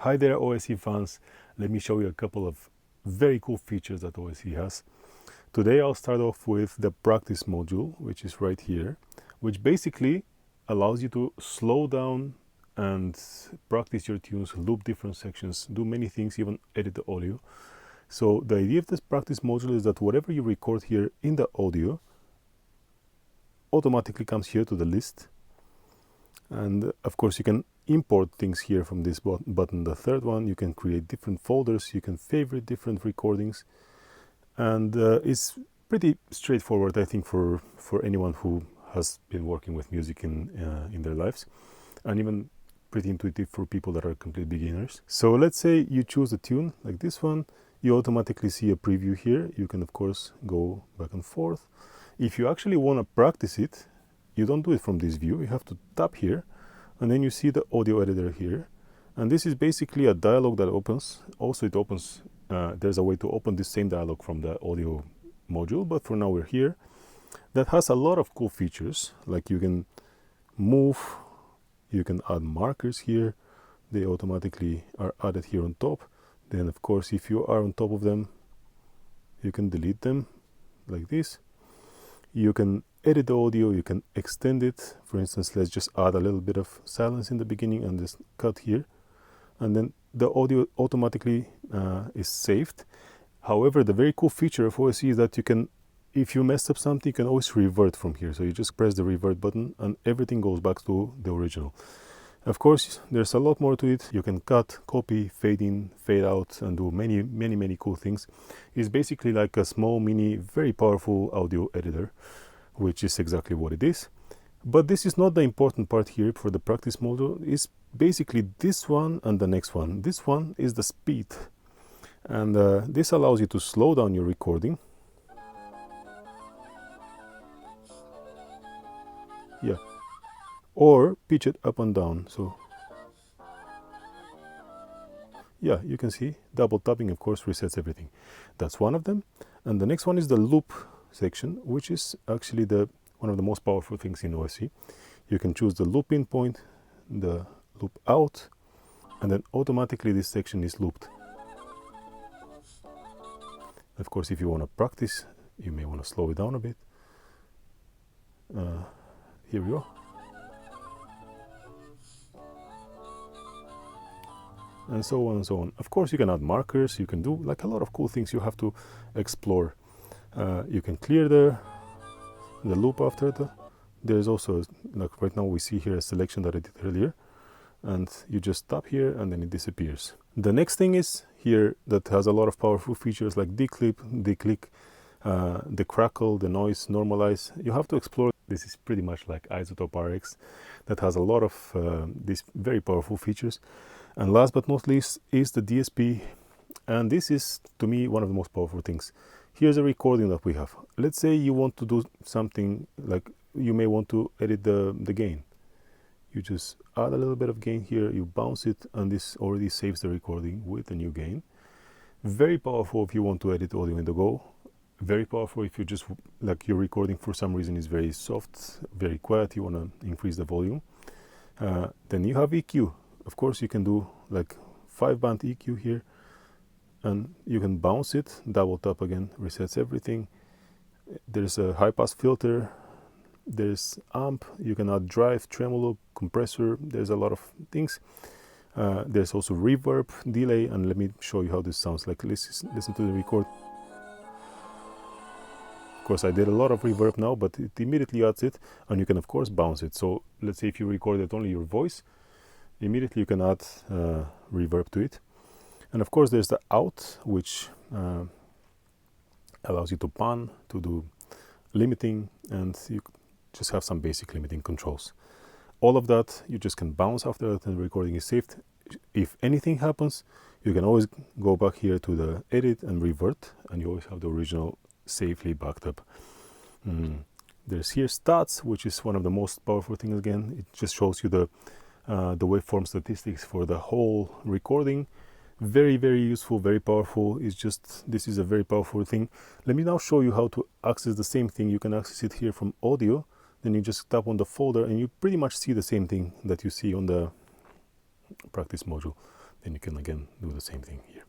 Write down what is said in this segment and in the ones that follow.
Hi there, OSE fans. Let me show you a couple of very cool features that OSE has. Today I'll start off with the practice module, which is right here, which basically allows you to slow down and practice your tunes, loop different sections, do many things, even edit the audio. So the idea of this practice module is that whatever you record here in the audio automatically comes here to the list. And of course you can import things here from this button. The third one, you can create different folders, you can favorite different recordings, and it's pretty straightforward, I think, for anyone who has been working with music in their lives, and even pretty intuitive for people that are complete beginners. So let's say you choose a tune like this one, you automatically see a preview here. You can of course go back and forth. If you actually want to practice it, you don't do it from this view, you have to tap here, and then you see the audio editor here. And this is basically a dialog that opens. Also it opens, there's a way to open this same dialog from the audio module, but for now we're here. That has a lot of cool features, like you can move, you can add markers here, they automatically are added here on top. Then of course if you are on top of them, you can delete them like this. You can edit the audio, you can extend it. For instance, let's just add a little bit of silence in the beginning and just cut here. And then the audio automatically is saved. However, the very cool feature of OSE is that you can, if you messed up something, you can always revert from here. So you just press the revert button and everything goes back to the original. Of course, there's a lot more to it. You can cut, copy, fade in, fade out, and do many cool things. It's basically like a small, mini, very powerful audio editor, which is exactly what it is. But this is not the important part here for the practice module. It's basically this one and the next one. This one is the speed. And this allows you to slow down your recording. Yeah. Or pitch it up and down. So yeah, you can see double tapping of course resets everything. That's one of them. And the next one is the loop section, which is actually one of the most powerful things in OSE. You can choose the loop in point, the loop out, and then automatically this section is looped. Of course, if you want to practice, you may want to slow it down a bit. Here we go. And so on and so on. Of course, you can add markers, you can do like a lot of cool things you have to explore. You can clear the loop after there's also, like right now we see here a selection that I did earlier, and you just tap here and then it disappears. The next thing is here that has a lot of powerful features like declip, declick, the crackle, the noise, normalize. You have to explore. This is pretty much like Isotope RX that has a lot of these very powerful features. And last but not least is the DSP, and this is to me one of the most powerful things. Here's a recording that we have. Let's say you want to do something like you may want to edit the gain. You just add a little bit of gain here, you bounce it, and this already saves the recording with the new gain. Very powerful if you want to edit audio in the go. Very powerful if you just, like your recording for some reason is very soft, very quiet, you want to increase the volume. Then you have EQ. Of course, you can do like 5-band EQ here, and you can bounce it, double tap again, resets everything. There's a high pass filter, there's amp, you can add drive, tremolo, compressor, there's a lot of things. There's also reverb, delay, and let me show you how this sounds like. Listen to the record. Of course, I did a lot of reverb now, but it immediately adds it, and you can of course bounce it. So let's say if you recorded only your voice, immediately you can add reverb to it. And of course there's the out, which allows you to pan, to do limiting, and you just have some basic limiting controls. All of that you just can bounce after that and the recording is saved. If anything happens, you can always go back here to the edit and revert, and you always have the original safely backed up. There's here stats, which is one of the most powerful things. Again, it just shows you the waveform statistics for the whole recording. Very useful, very powerful. It's just, this is a very powerful thing. Let me now show you how to access the same thing. You can access it here from audio, then you just tap on the folder and you pretty much see the same thing that you see on the practice module. then you can again do the same thing here.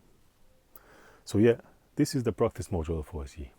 So yeah, this is the practice module of OSE.